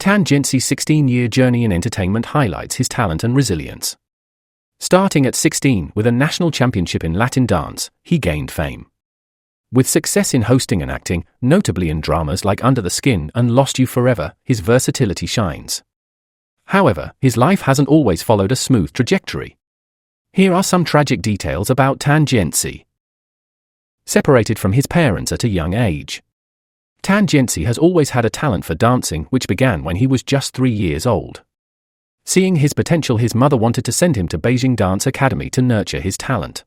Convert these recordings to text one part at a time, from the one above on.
Tan Jianci's 16-year journey in entertainment highlights his talent and resilience. Starting at 16 with a national championship in Latin dance, he gained fame. With success in hosting and acting, notably in dramas like Under the Skin and Lost You Forever, his versatility shines. However, his life hasn't always followed a smooth trajectory. Here are some tragic details about Tan Jianci. Separated from his parents at a young age. Tan Jianci has always had a talent for dancing, which began when he was just 3 years old. Seeing his potential, his mother wanted to send him to Beijing Dance Academy to nurture his talent.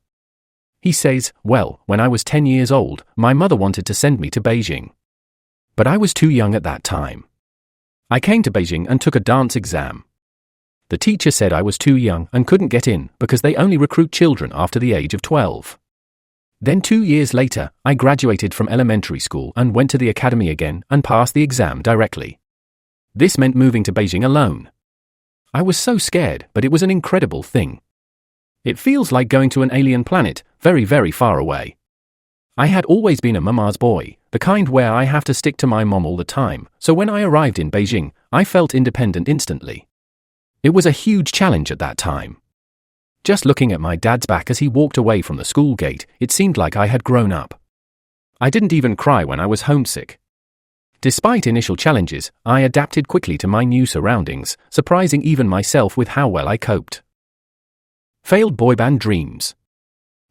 He says, "Well, when I was 10 years old, my mother wanted to send me to Beijing. But I was too young at that time. I came to Beijing and took a dance exam. The teacher said I was too young and couldn't get in because they only recruit children after the age of 12. Then 2 years later, I graduated from elementary school and went to the academy again and passed the exam directly. This meant moving to Beijing alone. I was so scared, but it was an incredible thing. It feels like going to an alien planet, very, very far away. I had always been a mama's boy, the kind where I have to stick to my mom all the time, so when I arrived in Beijing, I felt independent instantly. It was a huge challenge at that time. Just looking at my dad's back as he walked away from the school gate, it seemed like I had grown up. I didn't even cry when I was homesick. Despite initial challenges, I adapted quickly to my new surroundings, surprising even myself with how well I coped. Failed boy band dreams.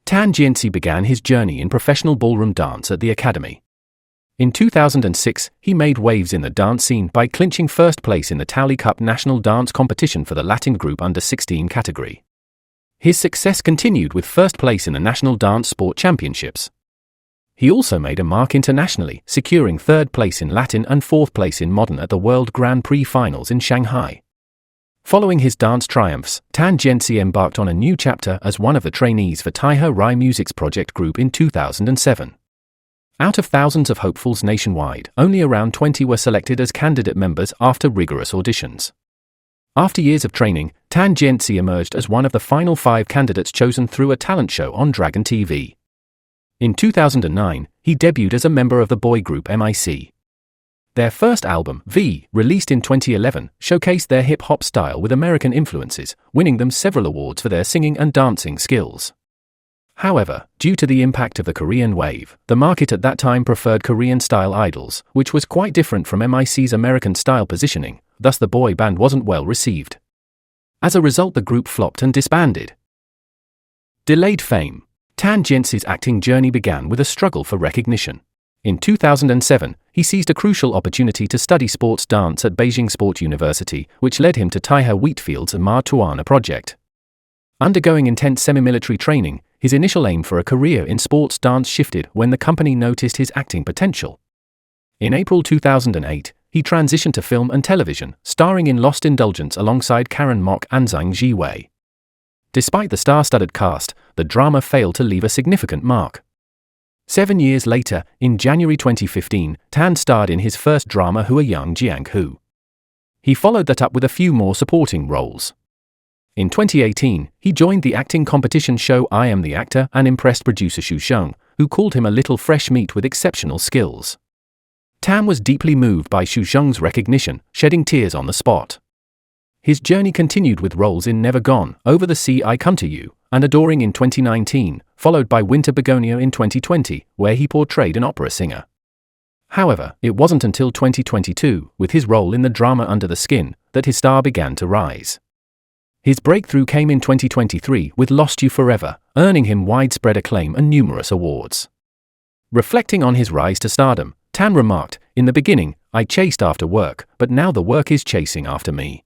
Tan Jianci began his journey in professional ballroom dance at the academy. In 2006, he made waves in the dance scene by clinching first place in the Taoli Cup national dance competition for the Latin group under 16 category. His success continued with first place in the National Dance Sport Championships. He also made a mark internationally, securing third place in Latin and fourth place in Modern at the World Grand Prix Finals in Shanghai. Following his dance triumphs, Tan Jianci embarked on a new chapter as one of the trainees for Taihe Rai Music's project group in 2007. Out of thousands of hopefuls nationwide, only around 20 were selected as candidate members after rigorous auditions. After years of training, Tan Jianci emerged as one of the final 5 candidates chosen through a talent show on Dragon TV. In 2009, he debuted as a member of the boy group MIC. Their first album, V, released in 2011, showcased their hip-hop style with American influences, winning them several awards for their singing and dancing skills. However, due to the impact of the Korean wave, the market at that time preferred Korean-style idols, which was quite different from MIC's American-style positioning, thus the boy band wasn't well received. As a result, the group flopped and disbanded. Delayed fame. Tan Jianci's acting journey began with a struggle for recognition. In 2007, he seized a crucial opportunity to study sports dance at Beijing Sport University, which led him to Taihe Wheatfield's Ma Tuana project. Undergoing intense semi-military training, his initial aim for a career in sports dance shifted when the company noticed his acting potential. In April 2008, he transitioned to film and television, starring in Lost Indulgence alongside Karen Mok and Zhang Jiwei. Despite the star-studded cast, the drama failed to leave a significant mark. 7 years later, in January 2015, Tan starred in his first drama Hua Young Jiang. He followed that up with a few more supporting roles. In 2018, he joined the acting competition show I Am the Actor and impressed producer Xu Sheng, who called him a little fresh meat with exceptional skills. Tan was deeply moved by Xu Sheng's recognition, shedding tears on the spot. His journey continued with roles in Never Gone, Over the Sea I Come to You, and Adoring in 2019, followed by Winter Begonia in 2020, where he portrayed an opera singer. However, it wasn't until 2022, with his role in the drama Under the Skin, that his star began to rise. His breakthrough came in 2023 with Lost You Forever, earning him widespread acclaim and numerous awards. Reflecting on his rise to stardom, Tan remarked, "In the beginning, I chased after work, but now the work is chasing after me.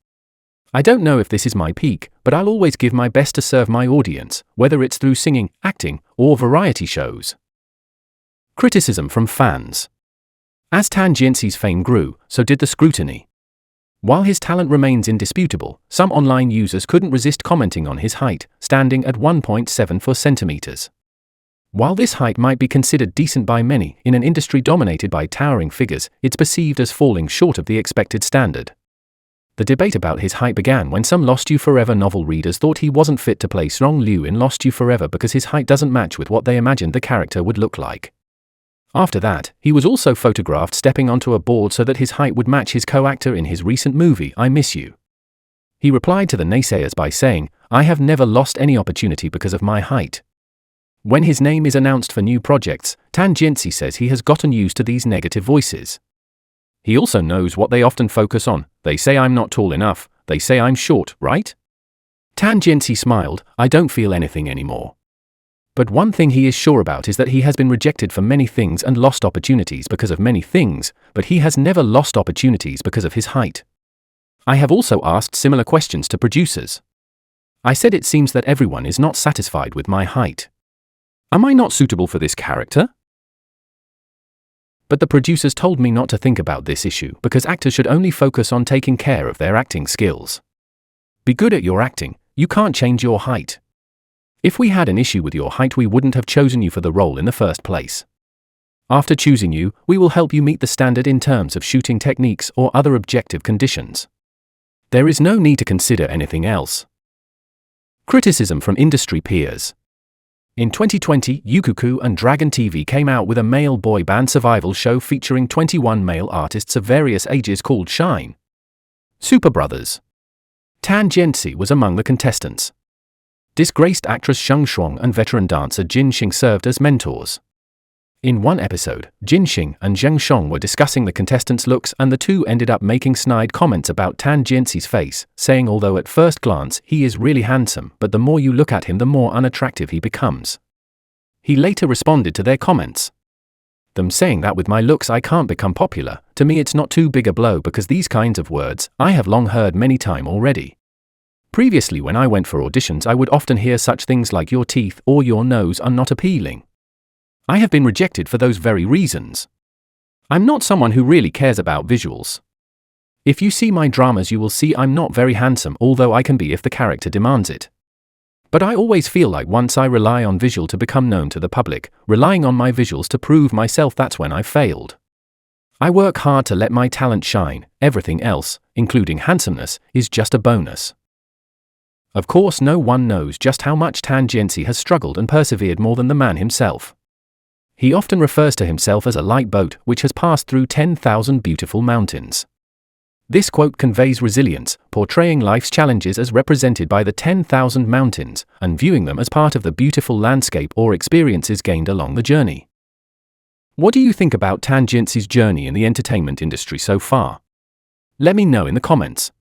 I don't know if this is my peak, but I'll always give my best to serve my audience, whether it's through singing, acting, or variety shows." Criticism from fans. As Tan Jianci's fame grew, so did the scrutiny. While his talent remains indisputable, some online users couldn't resist commenting on his height, standing at 1.74 centimeters. While this height might be considered decent by many, in an industry dominated by towering figures, it's perceived as falling short of the expected standard. The debate about his height began when some Lost You Forever novel readers thought he wasn't fit to play Song Liu in Lost You Forever because his height doesn't match with what they imagined the character would look like. After that, he was also photographed stepping onto a board so that his height would match his co-actor in his recent movie, I Miss You. He replied to the naysayers by saying, "I have never lost any opportunity because of my height." When his name is announced for new projects, Jianci says he has gotten used to these negative voices. He also knows what they often focus on. They say I'm not tall enough, they say I'm short, right? Jianci smiled, "I don't feel anything anymore." But one thing he is sure about is that he has been rejected for many things and lost opportunities because of many things, but he has never lost opportunities because of his height. I have also asked similar questions to producers. I said it seems that everyone is not satisfied with my height. Am I not suitable for this character? But the producers told me not to think about this issue because actors should only focus on taking care of their acting skills. Be good at your acting, you can't change your height. If we had an issue with your height, we wouldn't have chosen you for the role in the first place. After choosing you, we will help you meet the standard in terms of shooting techniques or other objective conditions. There is no need to consider anything else. Criticism from industry peers. In 2020, Yukuku and Dragon TV came out with a male boy band survival show featuring 21 male artists of various ages called Shine Super Brothers. Jianci was among the contestants. Disgraced actress Sheng Shuang and veteran dancer Jianci served as mentors. In one episode, Jianci and Zheng Sheng were discussing the contestants' looks, and the two ended up making snide comments about Jianci's face, saying although at first glance he is really handsome, but the more you look at him the more unattractive he becomes. He later responded to their comments. Them saying that with my looks I can't become popular, to me it's not too big a blow because these kinds of words I have long heard many times already. Previously when I went for auditions I would often hear such things like your teeth or your nose are not appealing. I have been rejected for those very reasons. I'm not someone who really cares about visuals. If you see my dramas you will see I'm not very handsome, although I can be if the character demands it. But I always feel like once I rely on visual to become known to the public, relying on my visuals to prove myself, that's when I've failed. I work hard to let my talent shine, everything else, including handsomeness, is just a bonus. Of course no one knows just how much Jianci has struggled and persevered more than the man himself. He often refers to himself as a light boat which has passed through 10,000 beautiful mountains. This quote conveys resilience, portraying life's challenges as represented by the 10,000 mountains, and viewing them as part of the beautiful landscape or experiences gained along the journey. What do you think about Jianci's journey in the entertainment industry so far? Let me know in the comments.